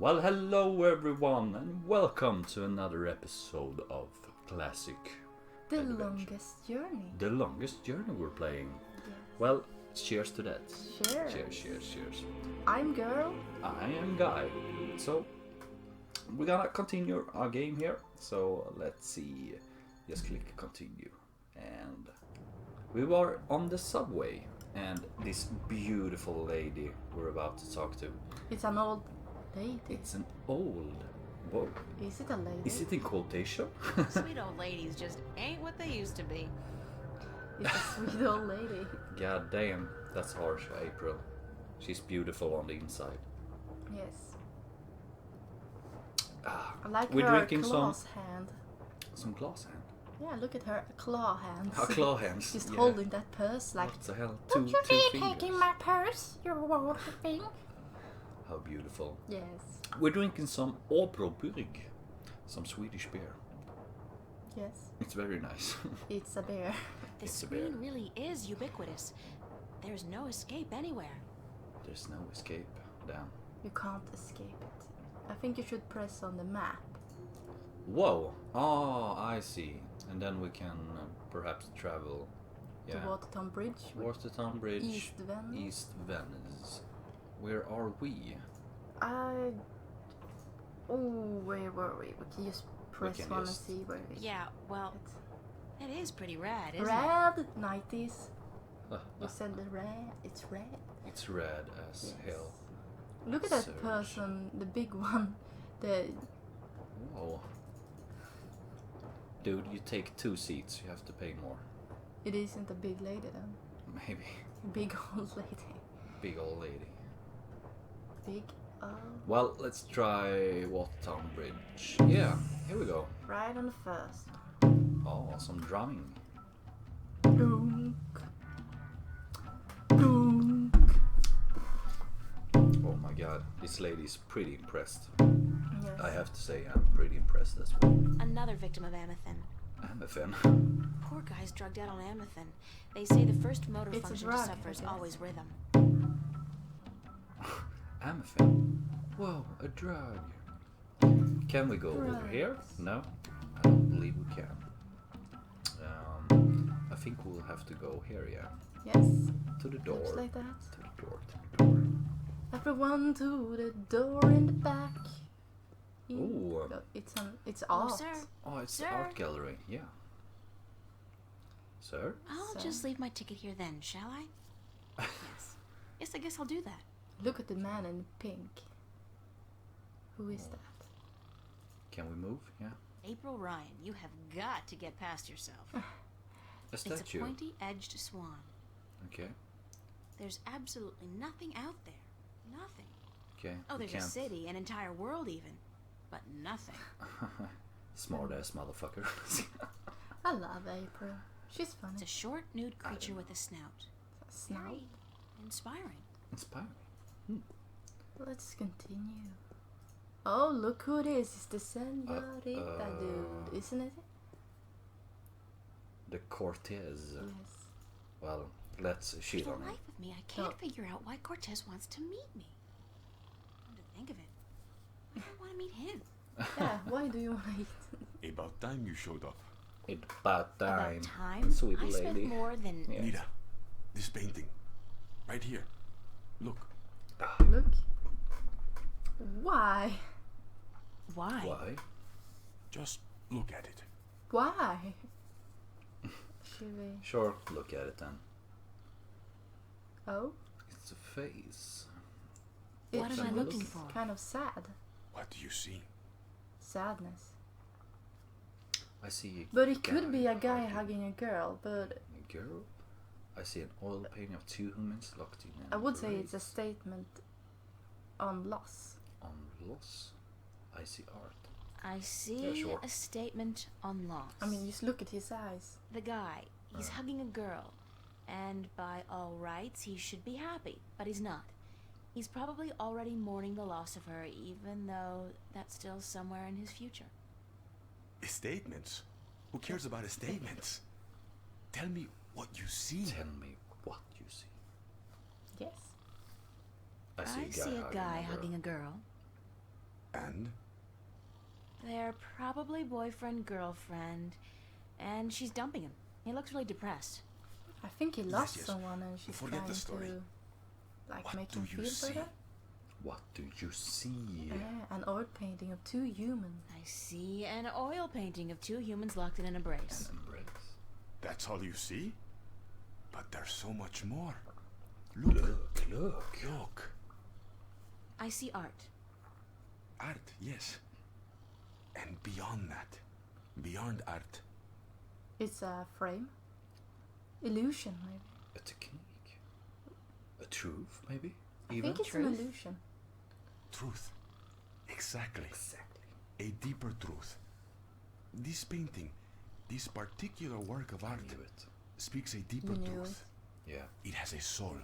Well, hello everyone, and welcome to another episode of Classic The Adventures. longest journey. The longest journey we're playing. Yes. Well, cheers to that. Cheers. Cheers. I'm girl. I am Guy. So, we're gonna continue our game here. So, let's see. Just click continue. And we were on the subway, and this beautiful lady we're about to talk to. It's an old lady. It's an old. Whoa. Is it a lady? Is it in quotation? Sweet old ladies just ain't what they used to be. It's a sweet old lady. God damn, that's harsh, April. She's beautiful on the inside. Yes. Ah, I like we're her drinking claw's hand. some glass hand. Yeah, look at her claw hands. Her claw hands. Just yeah. holding that purse like. What the hell? Don't you two be fingers. taking my purse, you old thing. How beautiful. Yes. We're drinking some Åbrobrygg, some Swedish beer. Yes. It's very nice. It's a bear. The It's a bear. screen really is ubiquitous. There's no escape anywhere. There's no escape. Damn. You can't escape it. I think you should press on the map. Whoa. Oh, I see. And then we can perhaps travel. To Watertown Bridge. with Watertown Bridge. East Venice. East Venice. Where are we? Where were we? We can just press can one just- and see where we. Yeah, well, It's it is pretty rad, isn't it? red 90s. You said the red. It's red. It's red as Yes. hell. Look at that Search. person, the big one. The Whoa. Dude, you take 2 seats, you have to pay more. it isn't a big lady then. Maybe. Big old lady. Big old lady. Big Well, let's try Watertown Bridge. Yeah, here we go. right on the first. Oh, some drumming. Dunk. Dunk. Oh my god, this lady's pretty impressed. Yes. I have to say, I'm pretty impressed as well. Another victim of Amethyst. I'm a fan. Poor guy's drugged out on Amethyst. They say the first motor It's a function drug, to suffer is I guess. always rhythm. I'm a fan. Whoa, a drug. Can we go over here? Drugs. No? I don't believe we can. I think we'll have to go here, yeah. Yes. To the door. Looks like that. To the door, to the door. Everyone to the door in the back. Ooh. It's Oh, art. sir. Oh, it's the Sir? art gallery, yeah. Sir? I'll So- just leave my ticket here then, shall I? Yes. Yes, I guess I'll do that. Look at the man in pink. Who is that? Can we move? Yeah. April Ryan, you have got to get past yourself. A It's a statue. pointy-edged swan. Okay. There's absolutely nothing out there. Nothing. Okay. Oh, we there's a can't- city, an entire world even. But nothing. Smart ass motherfucker. I love April. She's funny. It's a short, nude creature with a snout. Snout. Very inspiring. Inspiring. Let's continue. Oh, look who it is. It's the senorita dude, isn't it? The Cortez. Yes. Well, let's For shit the on him. life of me, I can't Oh. figure out why Cortez wants to meet me. Come to think of it, I don't want to meet him. Yeah, why do you want to eat? About time you showed up. It's about time. About time, Sweet I lady. spent more than... Yeah. Nita, this painting. Right here. Look. Look. Why? Why? Why? Just look at it. Why? Should we? Sure, look at it then. Oh, It's a face. What it am I looks looking for? kind of sad. What do you see? Sadness. I see a But it could guy be a guy hugging a girl. But a girl. I see an oil painting of 2 humans locked in an I would say it's a embrace. statement on loss. On loss. I see art. I see Yeah, sure. a statement on loss. I mean, just look at his eyes. The guy, he's hugging a girl. And by all rights, he should be happy. But he's not. He's probably already mourning the loss of her, even though that's still somewhere in his future. Statements? Who cares about statements? Tell me what you see. Tell me what you see. Yes. I see a guy hugging a girl. And? They're probably boyfriend-girlfriend, and she's dumping him. He looks really depressed. I think he lost yes. someone and she's Forget trying the story. to What make do him you feel see? better. What do you see? Yeah, an oil painting of two humans. I see an oil painting of two humans locked in an embrace. An embrace. That's all you see? But there's so much more. Look. Look. I see art. Art, yes. And beyond that, beyond art, It's a frame. Illusion, maybe. A technique. A truth, maybe? I think it's an illusion. truth. Exactly. Exactly. A deeper truth. This painting, this particular work of art, Knew it. speaks a deeper You knew truth. Yeah. It has a soul.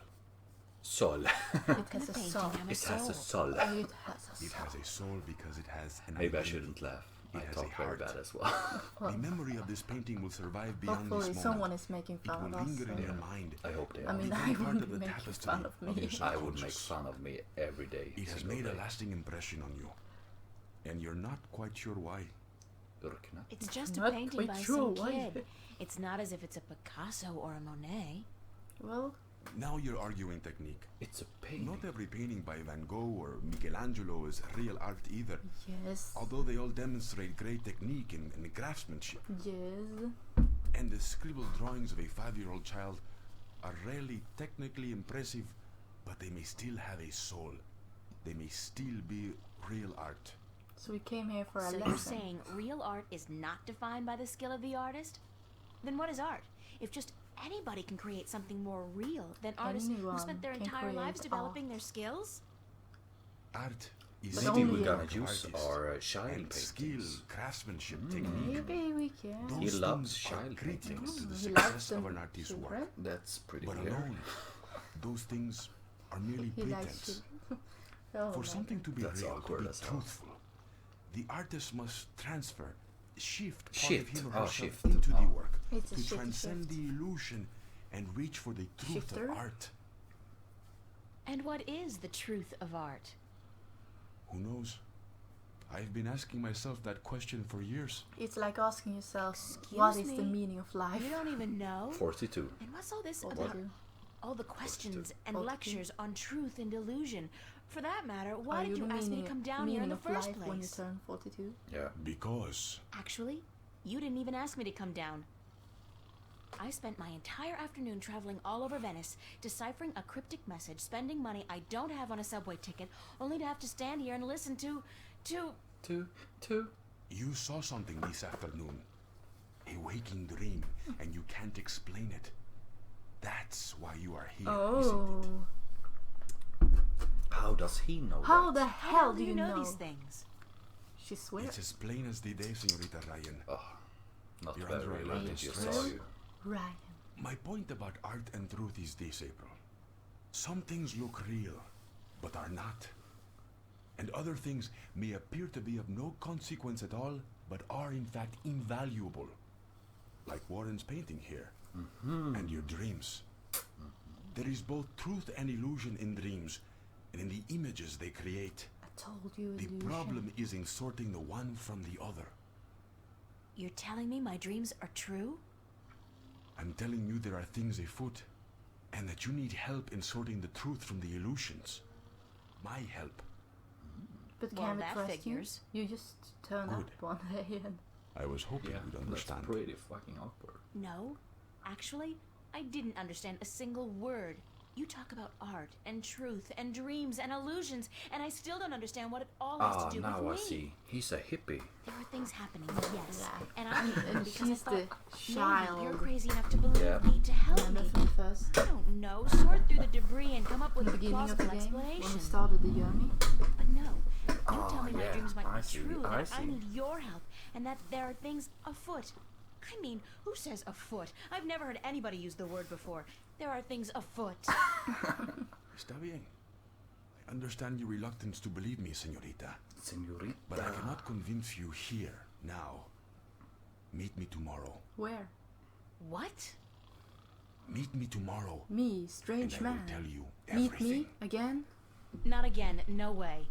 Sol. It has a painting soul. have It has a soul. Oh, it has a It soul. has a soul because it has an Maybe I identity. shouldn't laugh. It I has talk a very heart. bad as well. The memory of this painting will survive beyond Hopefully this someone moment. is making It fun will of us. linger in so- your mind. I hope they I are. mean, Become I part wouldn't of the make tapestry fun of of me. your I would make subconscious. fun of me every day. It has single made a day. lasting impression on you. And you're not quite sure why. Looking at It's just a Not painting quite by sure some why. kid. It's not as if it's a Picasso or a Monet. Well, Now you're arguing technique. It's a painting. Not every painting by Van Gogh or Michelangelo is real art either, yes. although they all demonstrate great technique and craftsmanship. Yes. And the scribbled drawings of a 5-year-old child are rarely technically impressive, but they may still have a soul. They may still be real art. So we came here for a So lesson. you're saying real art is not defined by the skill of the artist? Then what is art? If just anybody can create something more real than artists who Anyone spent their can entire lives create developing art. their skills? Art is But Maybe only we're gonna work of use artists. our child And skill, paintings. craftsmanship, technique. Maybe we can. Those He loves things are child critical paintings. to the He likes success them of an artist's too, work. right? That's pretty But clear. alone, those things are merely He likes pretense. children. Oh, For my something to be That's real, to awkward be as hell. truthful, the artist must transfer, shift part Shift. of him or Oh, herself shift. into the Oh. work It's a to shifty transcend shift. the illusion and reach for the truth Shifter? of art. And what is the truth of art? Who knows? I've been asking myself that question for years. It's like asking yourself, Excuse what is the me? meaning of life? You don't even know? 42. And what's all this What about do you- all the questions and 42. lectures on truth and illusion? For that matter, Are why did you the ask me to meaning- come down here in the meaning of first life when you place? turn 42? Yeah. Because Actually, you didn't even ask me to come down. I spent my entire afternoon traveling all over Venice, deciphering a cryptic message, spending money I don't have on a subway ticket, only to have to stand here and listen to... Two. you saw something this afternoon. A waking dream, and you can't explain it. That's why you are here, isn't it? Oh. How does he know How that? the hell do you know know? these things? She swears. It's as plain as the day, Senorita Ryan. Oh, not You're very under a lot related, of just stress. saw you. Ryan. My point about art and truth is this, April. Some things look real, but are not. And other things may appear to be of no consequence at all, but are in fact invaluable. Like Warren's painting here, and your dreams. There is both truth and illusion in dreams, and in the images they create. I told you The illusion. problem is in sorting the one from the other. You're telling me my dreams are true? I'm telling you there are things afoot, and that you need help in sorting the truth from the illusions. My help. But Well, can we that trust figures. you? You just turn Good. up one day and... I was hoping Yeah, you'd that's understand. pretty fucking awkward. No. Actually, I didn't understand a single word. You talk about art and truth and dreams and illusions, and I still don't understand what it all has Ah, to do now with I me. see. He's a hippie. There are things happening, yes. Yeah. And I'm here And because I she's thought the maybe child. you're crazy enough to believe Yeah. me, to help Remember me. from the first... I don't know, sort through the debris and come up In with the a beginning of the plausible game, when we explanation. started the journey. But no, you Ah, tell me my yeah, dreams might I be see, true, I that I see. need your help, and that there are things afoot. I mean, who says afoot? I've never heard anybody use the word before. There are things afoot. Está bien. I understand your reluctance to believe me, señorita. Senorita. But I cannot convince you here, now. Meet me tomorrow. Where? What? Meet me tomorrow, Me, and strange I will man. tell you Meet everything. me again? Not again, no way.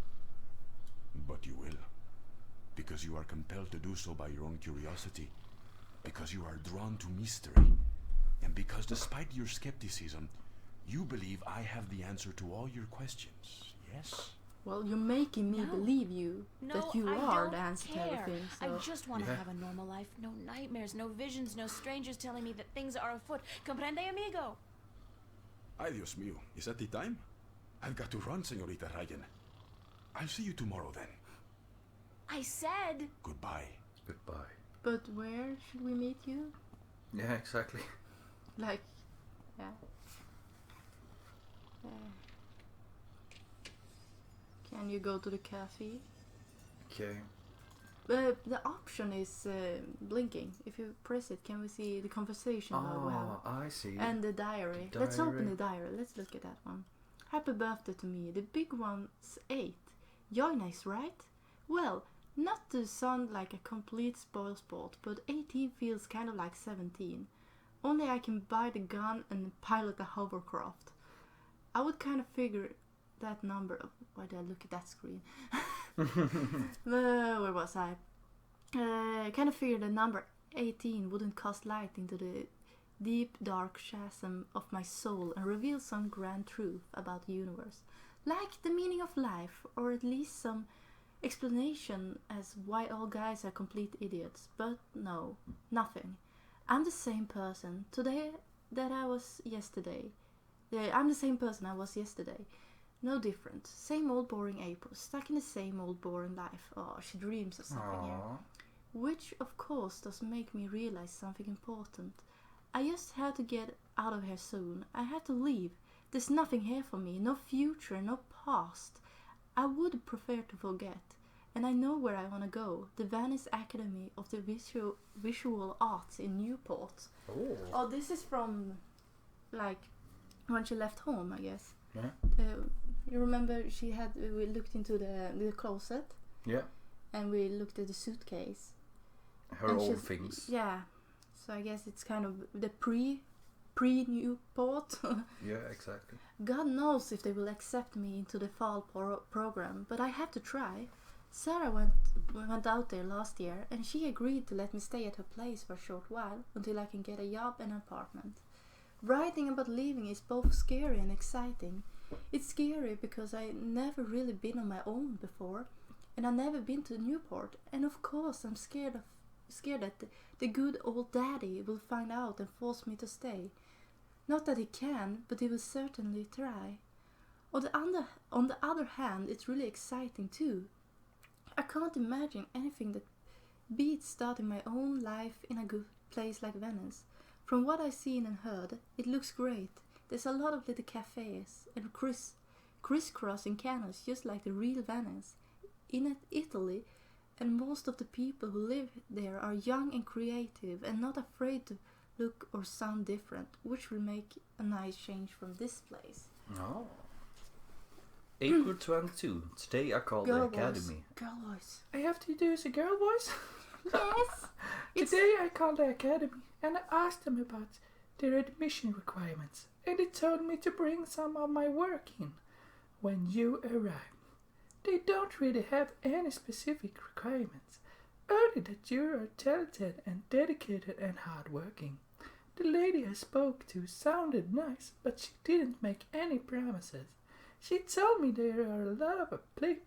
But what you will. Because you are compelled to do so by your own curiosity. Because you are drawn to mystery. And because despite your skepticism, you believe I have the answer to all your questions. Yes? Well, you're making me No. believe you that you I are don't the answer to care. everything. So. I just want to Yeah. have a normal life. No nightmares, no visions, no strangers telling me that things are afoot. Comprende, amigo? Ay, Dios mío. Is that the time? I've got to run, Señorita Ryan. I'll see you tomorrow then. I said... Goodbye. Goodbye. But where should we meet you? Yeah, exactly. Like, yeah. Can you go to the cafe? Okay. The option is blinking. If you press it, can we see the conversation log we have? I see. And the diary. The Let's open diary. the diary. Let's look at that one. Happy birthday to me. The big one's 8. You're nice, right? Well, not to sound like a complete spoil sport, but 18 feels kind of like 17. Only I can buy the gun and pilot a hovercraft. I would kind of figure that number. Why did I look at that screen? Where was I? Kind of figured the number 18 wouldn't cast light into the deep dark chasm of my soul and reveal some grand truth about the universe, like the meaning of life, or at least some explanation as why all guys are complete idiots. But no, nothing. I'm the same person today that I was yesterday. I'm the same person I was yesterday. No different. Same old boring April, stuck in the same old boring life. Oh, she dreams of something here. Aww. Which, of course, does make me realize something important. I just had to get out of here soon. I had to leave. There's nothing here for me. No future, no past. I would prefer to forget. And I know where I want to go. The Venice Academy of the Visual Arts in Newport. Oh, this is from, like, when she left home, I guess. Yeah. You remember we looked into the closet Yeah. and we looked at the suitcase. Her And old she's- things. Yeah. So I guess it's kind of the pre-Newport. Yeah, exactly. God knows if they will accept me into the fall program, but I have to try. Sarah went out there last year and she agreed to let me stay at her place for a short while until I can get a job and an apartment. Writing about leaving is both scary and exciting. It's scary because I never really been on my own before, and I never been to Newport, and of course I'm scared that the good old daddy will find out and force me to stay. Not that he can, but he will certainly try. On the other hand, it's really exciting too. I can't imagine anything that beats starting my own life in a good place like Venice. From what I've seen and heard, it looks great. There's a lot of little cafes and crisscrossing canals just like the real Venice. In Italy, and most of the people who live there are young and creative and not afraid to look or sound different, which will make a nice change from this place. Oh. April 22. Today I called the academy. Girl voice. I have to do a girl voice? Yes. Today I called the academy and I asked them about their admission requirements, and they told me to bring some of my work in when you arrive. They don't really have any specific requirements, only that you are talented and dedicated and hardworking. The lady I spoke to sounded nice, but she didn't make any promises. She told me there are a lot of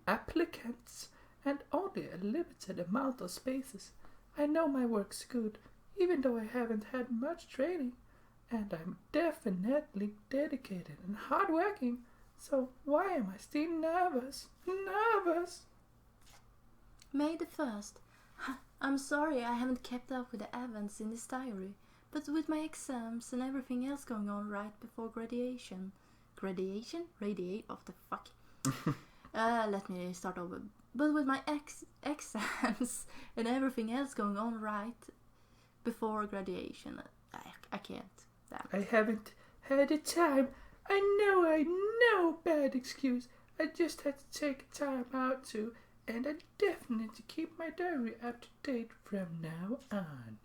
applicants and only a limited amount of spaces. I know my work's good, even though I haven't had much training, and I'm definitely dedicated and hardworking. So why am I still nervous? Nervous! May the 1st. I'm sorry I haven't kept up with the events in this diary, but with my exams and everything else going on right before graduation. Graduation? Radiate? What the fuck? Let me start over. But with my exams and everything else going on right before graduation, I can't. Damn. I haven't had the time. I know, bad excuse. I just had to take time out to, and I definitely keep my diary up to date from now on.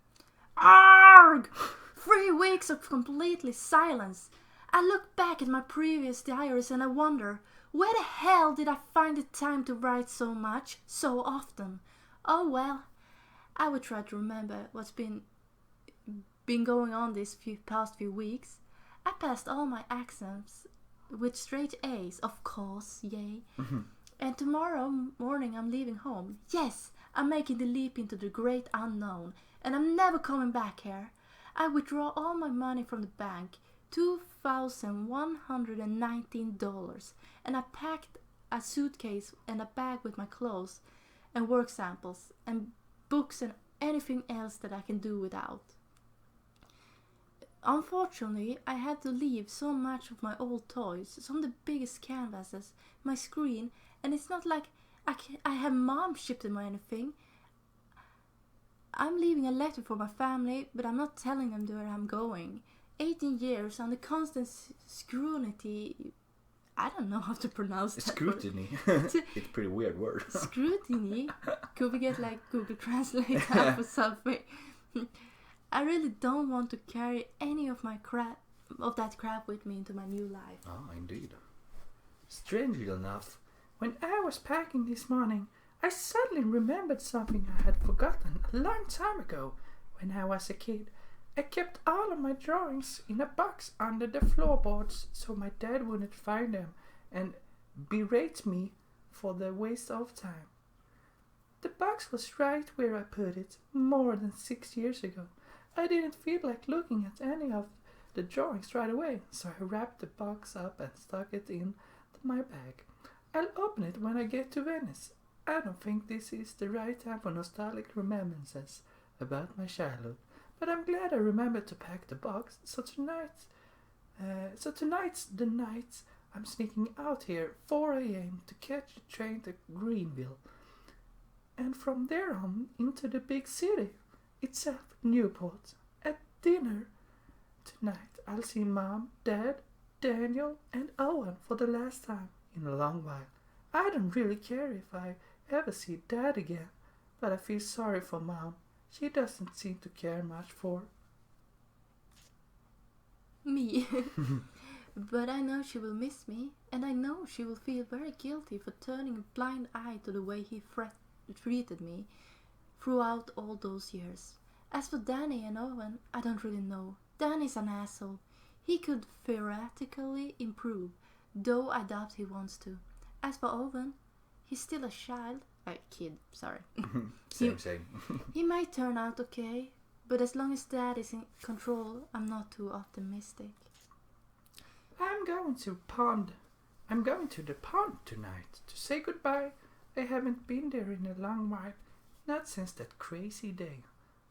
Arg! 3 weeks of completely silence. I look back at my previous diaries and I wonder, Where the hell did I find the time to write so much, so often? Oh well, I would try to remember what's been going on these past few weeks. I passed all my exams with straight A's, of course, yay. And tomorrow morning I'm leaving home. Yes, I'm making the leap into the great unknown, and I'm never coming back here. I withdraw all my money from the bank, $2,119, and I packed a suitcase and a bag with my clothes and work samples and books and anything else that I can do without. Unfortunately, I had to leave so much of my old toys, some of the biggest canvases, my screen, and it's not like I have mom shipped them or anything. I'm leaving a letter for my family, but I'm not telling them where I'm going. 18 years under constant scrutiny. I don't know how to pronounce that Scrutiny. It's a pretty weird word. Scrutiny? Could we get like Google Translate up or something? I really don't want to carry any of my that crap with me into my new life. Ah, indeed. Strangely enough, when I was packing this morning, I suddenly remembered something I had forgotten a long time ago when I was a kid. I kept all of my drawings in a box under the floorboards so my dad wouldn't find them and berate me for the waste of time. The box was right where I put it more than 6 years ago. I didn't feel like looking at any of the drawings right away, so I wrapped the box up and stuck it in my bag. I'll open it when I get to Venice. I don't think this is the right time for nostalgic reminiscences about my childhood, but I'm glad I remembered to pack the box. So tonight's the night I'm sneaking out here 4 a.m. to catch the train to Greenville, and from there on into the big city itself, Newport. At dinner tonight, I'll see Mom, Dad, Daniel, and Owen for the last time in a long while. I don't really care if I ever see Dad again, but I feel sorry for Mom. She doesn't seem to care much for me. But I know she will miss me, and I know she will feel very guilty for turning a blind eye to the way he treated me throughout all those years. As for Danny and Owen, I don't really know. Danny's an asshole. He could theoretically improve, though I doubt he wants to. As for Owen, he's still a kid, sorry. Same. He might turn out okay, but as long as Dad is in control, I'm not too optimistic. I'm going to the pond tonight to say goodbye. I haven't been there in a long while, not since that crazy day.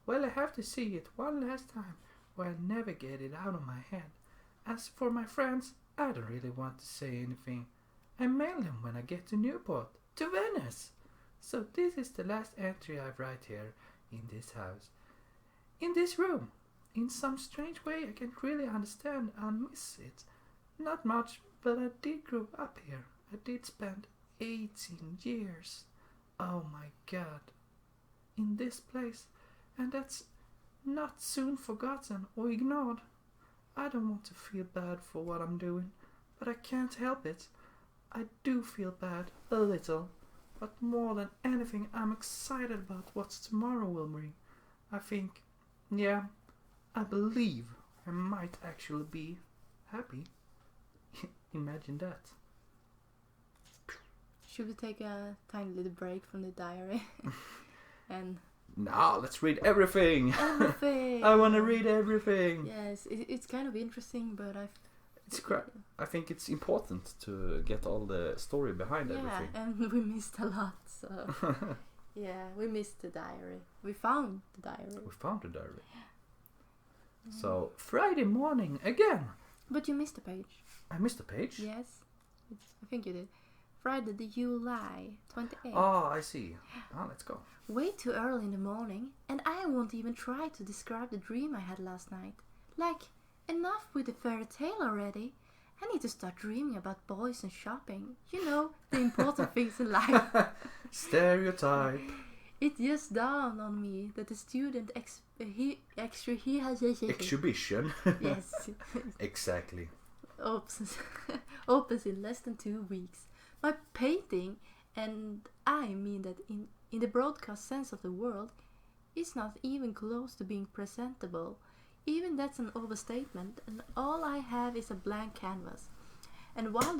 Well, I have to see it one last time, or I'll never get it out of my head. As for my friends, I don't really want to say anything. I mail them when I get to Newport, to Venice. So this is the last entry I write here in this house, in this room. In some strange way I can't really understand and miss it. Not much, but I did grow up here. I did spend 18 years. Oh my God. In this place. And that's not soon forgotten or ignored. I don't want to feel bad for what I'm doing, but I can't help it. I do feel bad, a little, but more than anything I'm excited about what tomorrow will bring. I believe I might actually be happy. Imagine that. Should we take a tiny little break from the diary? And now let's read everything. everything. I want to read everything. Yes, it's kind of interesting, but I think it's important to get all the story behind everything. Yeah, and we missed a lot, so yeah, we missed the diary. We found the diary. So Friday morning again. But you missed a page. I missed a page? Yes, I think you did. Friday the July 28th. Oh, I see. Let's go. Way too early in the morning, and I won't even try to describe the dream I had last night. Like, enough with the fairy tale already. I need to start dreaming about boys and shopping. You know, the important things in life. Stereotype. It just dawned on me that the student Exhibition. Yes. Exactly. Opens in less than 2 weeks. My painting, and I mean that in the broadcast sense of the word, is not even close to being presentable. Even that's an overstatement, and all I have is a blank canvas. And while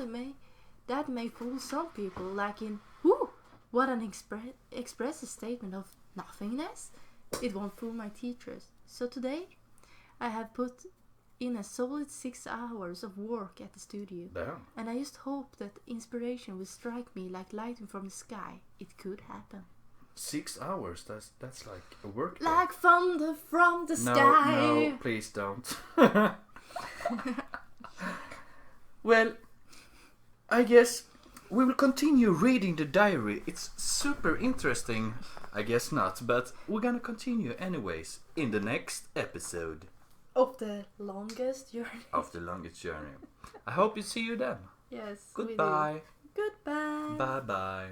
that may fool some people, like in, whoo, what an expressive statement of nothingness, it won't fool my teachers. So today, I have put in a solid 6 hours of work at the studio. Damn. And I just hope that inspiration will strike me like lightning from the sky. It could happen. 6 hours, that's like a work day. Like thunder from the sky. No, please don't. Well, I guess we will continue reading the diary. It's super interesting. I guess not, but we're gonna continue anyways in the next episode Of the longest journey. of the longest journey. I hope you see you then. Yes. we do. Goodbye. Goodbye. Bye bye.